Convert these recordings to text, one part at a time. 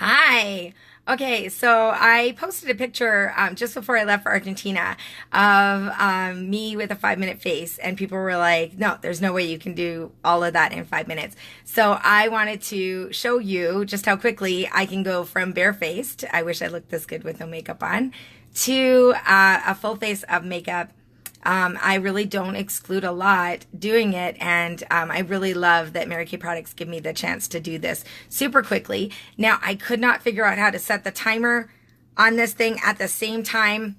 Hi. Okay, so I posted a picture just before I left for Argentina of me with a 5 minute face, and people were like, no, there's no way you can do all of that in 5 minutes. So I wanted to show you just how quickly I can go from barefaced, I wish I looked this good with no makeup on, to a full face of makeup. I really don't exclude a lot doing it, and I really love that Mary Kay products give me the chance to do this super quickly. Now, I could not figure out how to set the timer on this thing at the same time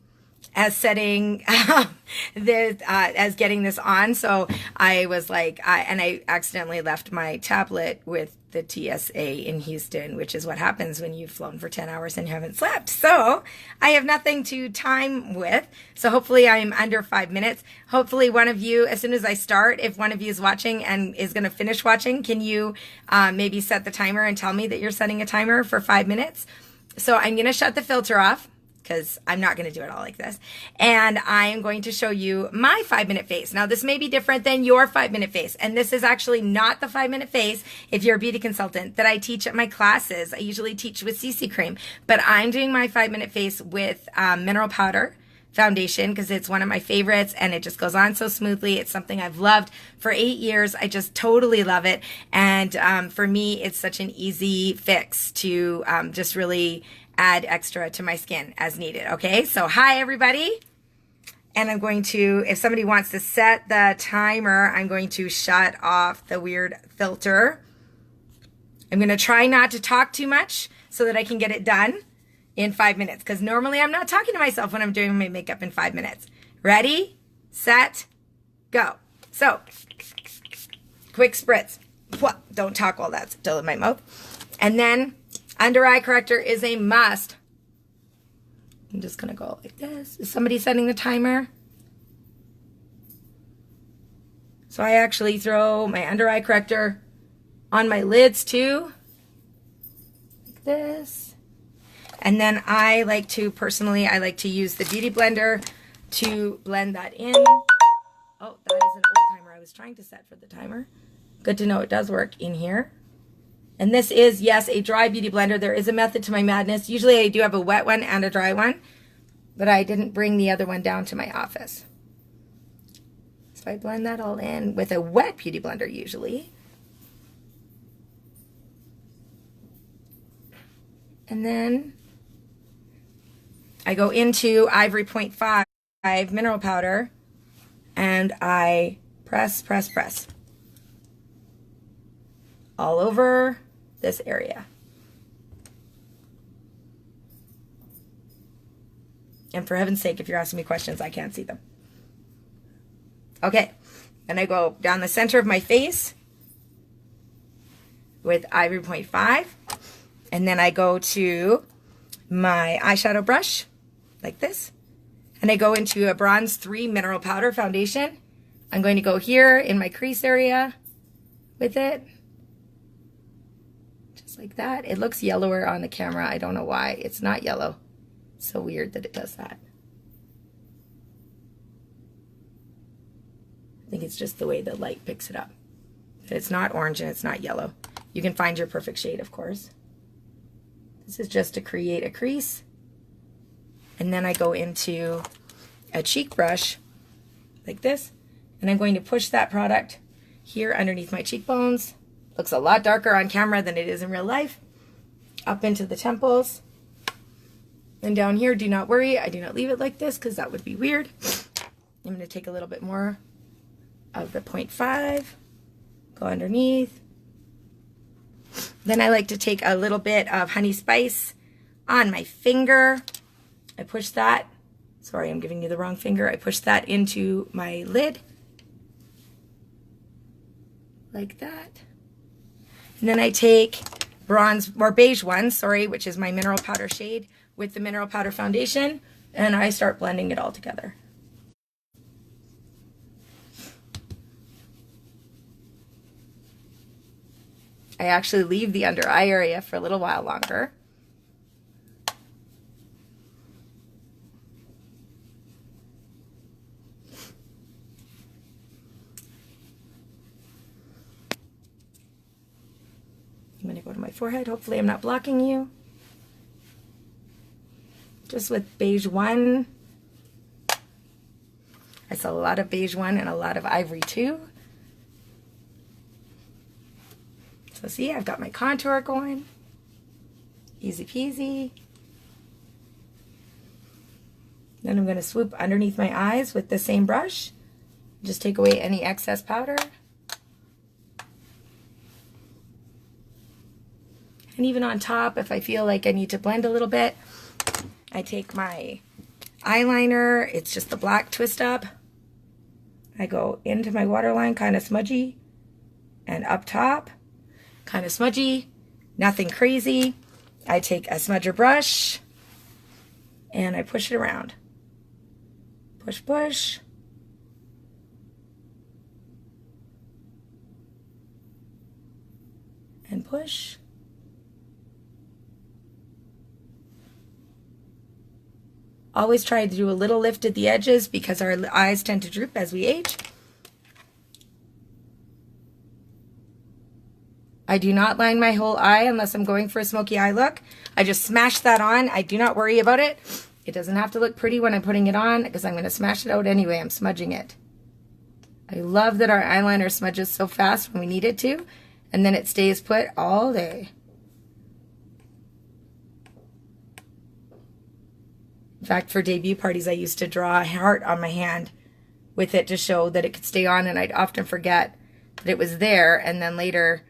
as setting as getting this on. So I was like, and I accidentally left my tablet with the TSA in Houston, which is what happens when you've flown for 10 hours and you haven't slept. So I have nothing to time with. So hopefully I'm under 5 minutes. Hopefully one of you, as soon as I start, if one of you is watching and is going to finish watching, can you maybe set the timer and tell me that you're setting a timer for 5 minutes? So I'm going to shut the filter off, because I'm not going to do it all like this. And I'm going to show you my 5 minute face. Now, this may be different than your 5 minute face. And this is actually not the 5 minute face, if you're a beauty consultant, that I teach at my classes. I usually teach with CC cream, but I'm doing my 5 minute face with mineral powder foundation because it's one of my favorites and it just goes on so smoothly. It's something I've loved for 8 years. I just totally love it. And for me, it's such an easy fix to just really add extra to my skin as needed. Okay, so hi everybody. And I'm going to, if somebody wants to set the timer, I'm going to shut off the weird filter. I'm going to try not to talk too much so that I can get it done in 5 minutes, because normally I'm not talking to myself when I'm doing my makeup in 5 minutes. Ready, set, go. So, quick spritz. Don't talk while that's still in my mouth. And then under eye corrector is a must. I'm just going to go like this. Is somebody setting the timer? So I actually throw my under eye corrector on my lids too. Like this. And then I like to, personally, I like to use the Beauty Blender to blend that in. Oh, that is an old timer I was trying to set for the timer. Good to know it does work in here. And this is, yes, a dry beauty blender. There is a method to my madness. Usually I do have a wet one and a dry one, but I didn't bring the other one down to my office. So I blend that all in with a wet beauty blender usually. And then I go into Ivory Point 5 mineral powder and I press, press, press all over this area. And for heaven's sake, if you're asking me questions, I can't see them. Okay, and I go down the center of my face with Ivory Point 5, and then I go to my eyeshadow brush like this, and I go into a Bronze 3 mineral powder foundation. I'm going to go here in my crease area with it. Like that. It looks yellower on the camera. I don't know why. It's not yellow. It's so weird that it does that. I think it's just the way the light picks it up. It's not orange and it's not yellow. You can find your perfect shade, of course. This is just to create a crease. And then I go into a cheek brush like this. And I'm going to push that product here underneath my cheekbones. Looks a lot darker on camera than it is in real life. Up into the temples. And down here, do not worry, I do not leave it like this because that would be weird. I'm going to take a little bit more of the 0.5, go underneath. Then I like to take a little bit of Honey Spice on my finger. I push that, sorry, I'm giving you the wrong finger. I push that into my lid. Like that. And then I take bronze, or beige one, sorry, which is my mineral powder shade with the mineral powder foundation, and I start blending it all together. I actually leave the under eye area for a little while longer. I'm going to go to my forehead. Hopefully I'm not blocking you. just with beige 1. I saw a lot of beige 1 and a lot of ivory 2. So see, I've got my contour going. Easy peasy. Then I'm going to swoop underneath my eyes with the same brush. Just take away any excess powder. And even on top, if I feel like I need to blend a little bit, I take my eyeliner. It's just the black twist up. I go into my waterline, kind of smudgy, and up top, kind of smudgy, nothing crazy. I take a smudger brush and I push it around. Push, push. And push. Always try to do a little lift at the edges because our eyes tend to droop as we age. I do not line my whole eye unless I'm going for a smoky eye look. I just smash that on. I do not worry about it. It doesn't have to look pretty when I'm putting it on because I'm going to smash it out anyway. I'm smudging it. I love that our eyeliner smudges so fast when we need it to, and then it stays put all day. In fact, for debut parties, I used to draw a heart on my hand with it to show that it could stay on, and I'd often forget that it was there, and then later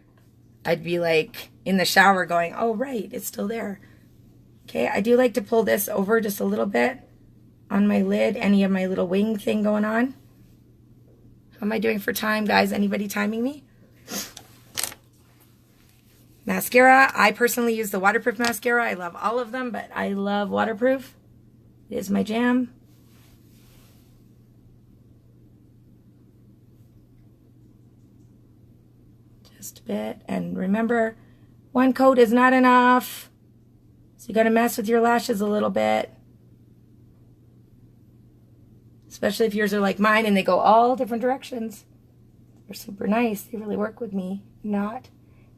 I'd be like in the shower going, oh right, it's still there. Okay, I do like to pull this over just a little bit on my lid, any of my little wing thing going on. How am I doing for time, guys? Anybody timing me? Mascara, I personally use the waterproof mascara. I love all of them, but I love waterproof. It is my jam. Just a bit. And remember, one coat is not enough. So you got to mess with your lashes a little bit. Especially if yours are like mine and they go all different directions. They're super nice. They really work with me. Not.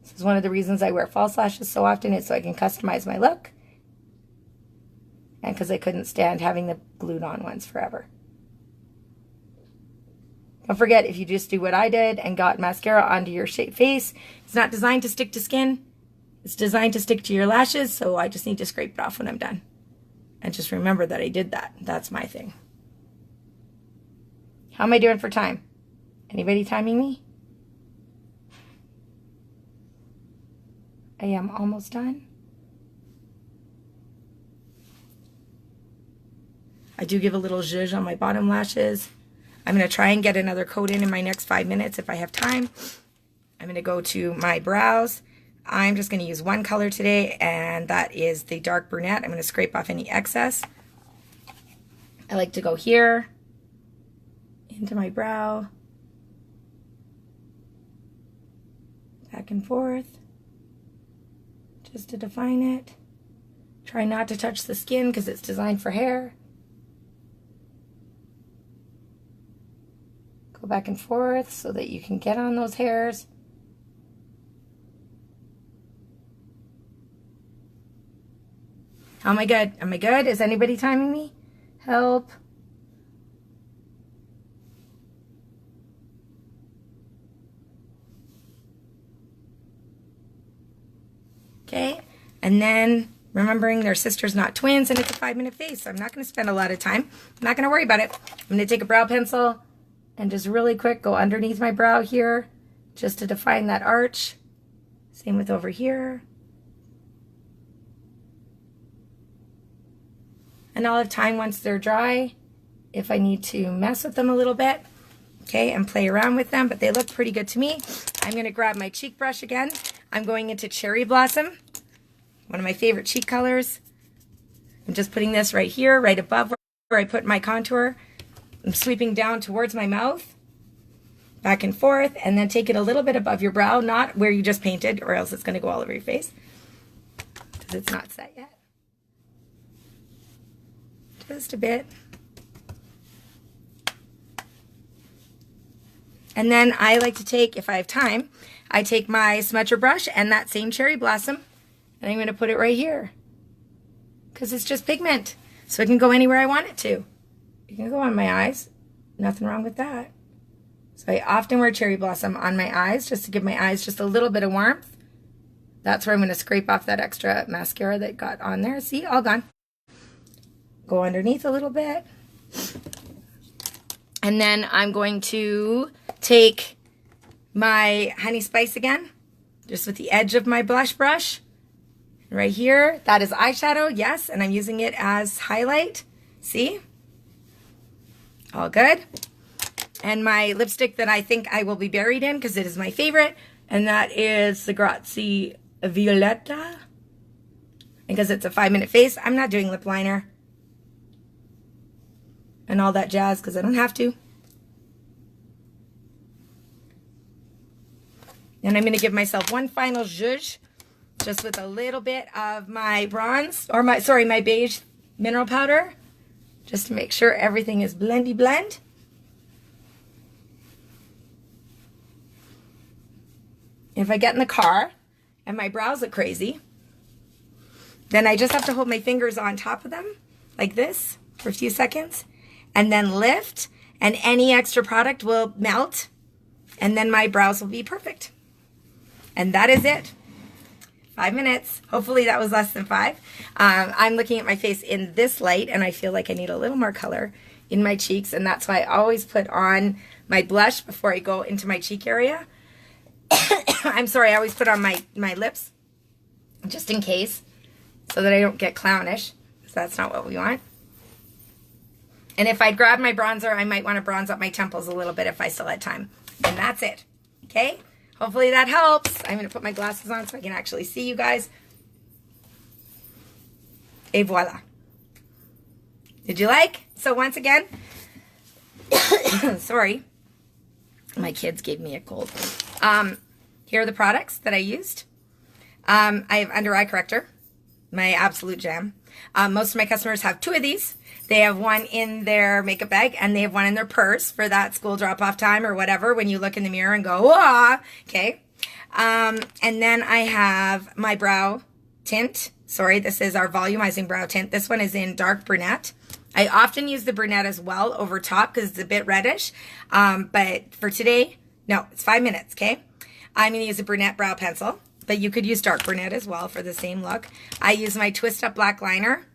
This is one of the reasons I wear false lashes so often, is so I can customize my look. And because I couldn't stand having the glued on ones forever. Don't forget, if you just do what I did and got mascara onto your face, it's not designed to stick to skin. It's designed to stick to your lashes, so I just need to scrape it off when I'm done. And just remember that I did that. That's my thing. How am I doing for time? Anybody timing me? I am almost done. I do give a little zhuzh on my bottom lashes. I'm going to try and get another coat in my next 5 minutes if I have time. I'm going to go to my brows. I'm just going to use one color today, and that is the dark brunette. I'm going to scrape off any excess. I like to go here, into my brow, back and forth, just to define it. Try not to touch the skin because it's designed for hair. Go back and forth so that you can get on those hairs. How am I good? Am I good? Is anybody timing me? Help. Okay, and then remembering they're sisters, not twins, and it's a 5-minute face, so I'm not going to spend a lot of time. I'm not going to worry about it. I'm going to take a brow pencil and just really quick go underneath my brow here just to define that arch. Same with over here. And I'll have time once they're dry if I need to mess with them a little bit, okay, and play around with them, but they look pretty good to me. I'm going to grab my cheek brush again. I'm going into Cherry Blossom, one of my favorite cheek colors. I'm just putting this right here, right above where I put my contour. I'm sweeping down towards my mouth, back and forth, and then take it a little bit above your brow, not where you just painted, or else it's going to go all over your face, because it's not set yet. Just a bit. And then I like to take, if I have time, I take my smudger brush and that same Cherry Blossom, and I'm going to put it right here, because it's just pigment. So it can go anywhere I want it to. It can go on my eyes. Nothing wrong with that. So I often wear Cherry Blossom on my eyes just to give my eyes just a little bit of warmth. That's where I'm going to scrape off that extra mascara that got on there. See, all gone. Go underneath a little bit. And then I'm going to take my Honey Spice again, just with the edge of my blush brush. Right here, that is eyeshadow, yes, and I'm using it as highlight. See? All good. And my lipstick that I think I will be buried in because it is my favorite, and that is the Grazie Violetta. Because it's a 5-minute face, I'm not doing lip liner and all that jazz because I don't have to. And I'm going to give myself one final zhuzh just with a little bit of my bronze, or my beige mineral powder, just to make sure everything is blendy blend. If I get in the car and my brows look crazy, then I just have to hold my fingers on top of them like this for a few seconds and then lift, and any extra product will melt, and then my brows will be perfect. And that is it. 5 minutes. Hopefully that was less than 5. I'm looking at my face in this light, and I feel like I need a little more color in my cheeks, and that's why I always put on my blush before I go into my cheek area. I'm sorry, I always put on my lips, just in case, so that I don't get clownish, because that's not what we want. And if I grab my bronzer, I might want to bronze up my temples a little bit if I still had time. And that's it. Okay? Hopefully that helps. I'm going to put my glasses on so I can actually see you guys. Et voila. Did you like? So once again, sorry, my kids gave me a cold. Here are the products that I used. I have under eye corrector, my absolute jam. Most of my customers have 2 of these. They have one in their makeup bag, and they have one in their purse for that school drop-off time or whatever, when you look in the mirror and go, ah, okay. And then I have my brow tint. Sorry, this is our volumizing brow tint. This one is in dark brunette. I often use the brunette as well over top because it's a bit reddish. But for today, no, it's 5 minutes, okay? I'm going to use a brunette brow pencil, but you could use dark brunette as well for the same look. I use my Twist Up Black Liner.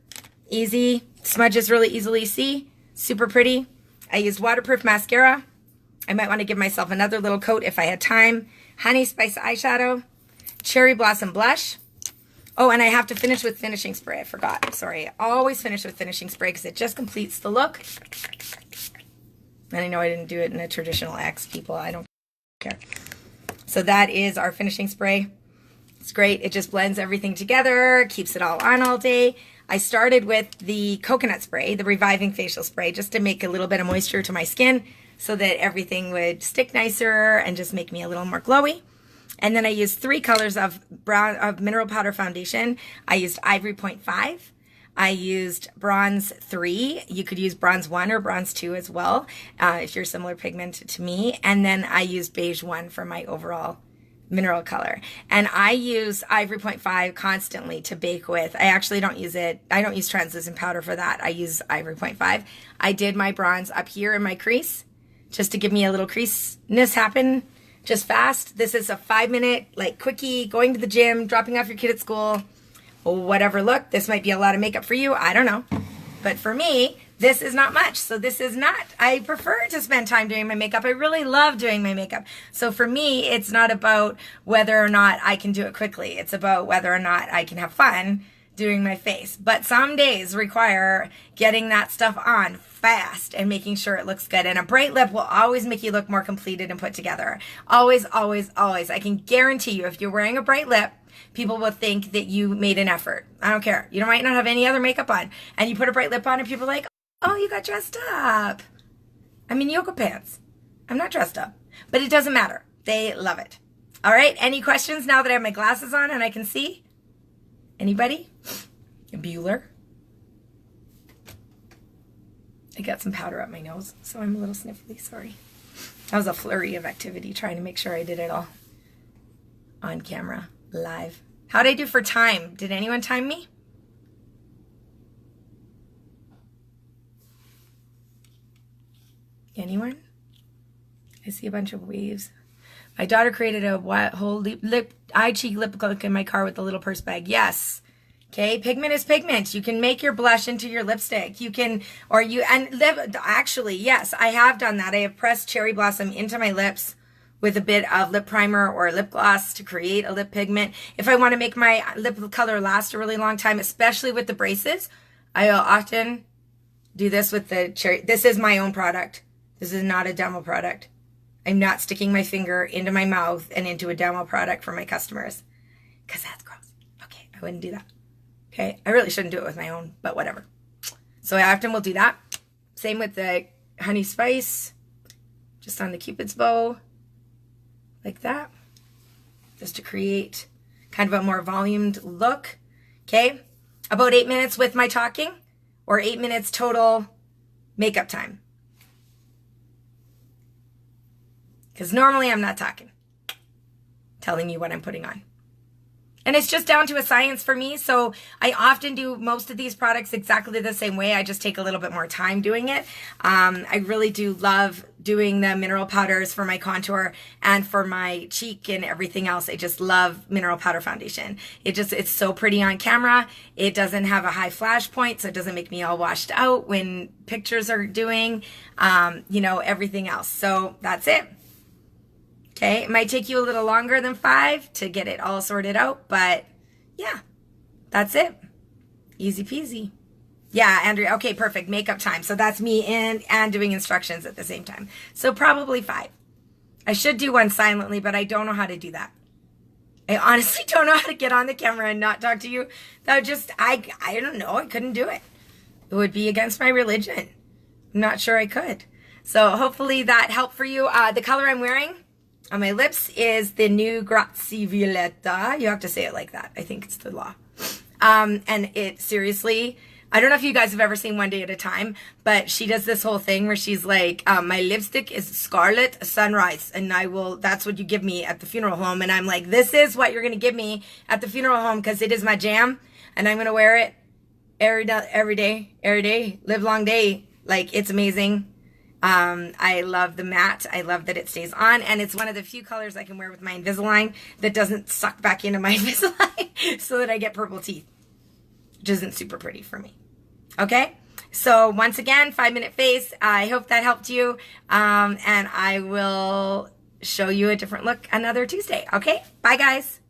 Easy, smudges really easily, see? Super pretty. I used waterproof mascara. I might want to give myself another little coat if I had time. Honey Spice eyeshadow. Cherry Blossom blush. Oh, and I have to finish with finishing spray. I forgot. Sorry. I always finish with finishing spray because it just completes the look. And I know I didn't do it in a traditional X, people. I don't care. So that is our finishing spray. It's great. It just blends everything together, keeps it all on all day. I started with the coconut spray, the reviving facial spray, just to make a little bit of moisture to my skin so that everything would stick nicer and just make me a little more glowy. And then I used 3 colors of mineral powder foundation. I used Ivory 0.5. I used Bronze 3. You could use Bronze 1 or Bronze 2 as well, if you're similar pigment to me. And then I used Beige 1 for my overall mineral color. And I use Ivory 0.5 constantly to bake with. I actually don't use it. I don't use translucent powder for that. I use Ivory 0.5. I did my bronze up here in my crease just to give me a little creasiness happen just fast. This is a 5-minute, like, quickie, going to the gym, dropping off your kid at school, whatever look. This might be a lot of makeup for you. I don't know. But for me, this is not much. So this is not, I prefer to spend time doing my makeup. I really love doing my makeup. So for me, it's not about whether or not I can do it quickly. It's about whether or not I can have fun doing my face. But some days require getting that stuff on fast and making sure it looks good. And a bright lip will always make you look more completed and put together. Always, always, always. I can guarantee you, if you're wearing a bright lip, people will think that you made an effort. I don't care. You might not have any other makeup on, and you put a bright lip on and people are like, oh, you got dressed up. I'm in yoga pants. I'm not dressed up. But it doesn't matter. They love it. All right. Any questions now that I have my glasses on and I can see? Anybody? Bueller? I got some powder up my nose, so I'm a little sniffly. Sorry. That was a flurry of activity trying to make sure I did it all on camera, live. How'd I do for time? Did anyone time me? Anyone? I see a bunch of waves. My daughter created a whole eye cheek lip look in my car with a little purse bag. Yes. Okay, pigment is pigment. You can make your blush into your lipstick. You can, actually, yes, I have done that. I have pressed Cherry Blossom into my lips with a bit of lip primer or lip gloss to create a lip pigment. If I want to make my lip color last a really long time, especially with the braces, I will often do this with the cherry. This is my own product. This is not a demo product. I'm not sticking my finger into my mouth and into a demo product for my customers because that's gross. Okay, I wouldn't do that. Okay, I really shouldn't do it with my own, but whatever. So I often will do that. Same with the Honey Spice, just on the Cupid's bow, like that, just to create kind of a more volumed look. Okay, about 8 minutes with my talking, or 8 minutes total makeup time. Because normally I'm not talking, telling you what I'm putting on. And it's just down to a science for me. So I often do most of these products exactly the same way. I just take a little bit more time doing it. I really do love doing the mineral powders for my contour and for my cheek and everything else. I just love mineral powder foundation. It's so pretty on camera. It doesn't have a high flash point, so it doesn't make me all washed out when pictures are doing, everything else. So that's it. Okay, it might take you a little longer than 5 to get it all sorted out, but yeah, that's it. Easy peasy. Yeah, Andrea, okay, perfect. Makeup time. So that's me and doing instructions at the same time. So probably 5. I should do one silently, but I don't know how to do that. I honestly don't know how to get on the camera and not talk to you. That would just, I don't know. I couldn't do it. It would be against my religion. I'm not sure I could. So hopefully that helped for you. The color I'm wearing on my lips is the new Grazie Violetta. You have to say it like that. I think it's the law. And it seriously, I don't know if you guys have ever seen One Day at a Time, but she does this whole thing where she's like, my lipstick is Scarlet Sunrise, and that's what you give me at the funeral home. And I'm like, this is what you're going to give me at the funeral home because it is my jam, and I'm going to wear it every day, live long day. Like, it's amazing. I love the matte. I love that it stays on, and it's one of the few colors I can wear with my Invisalign that doesn't suck back into my Invisalign so that I get purple teeth, which isn't super pretty for me. Okay, so once again, 5-minute face. I hope that helped you, and I will show you a different look another Tuesday. Okay, bye guys.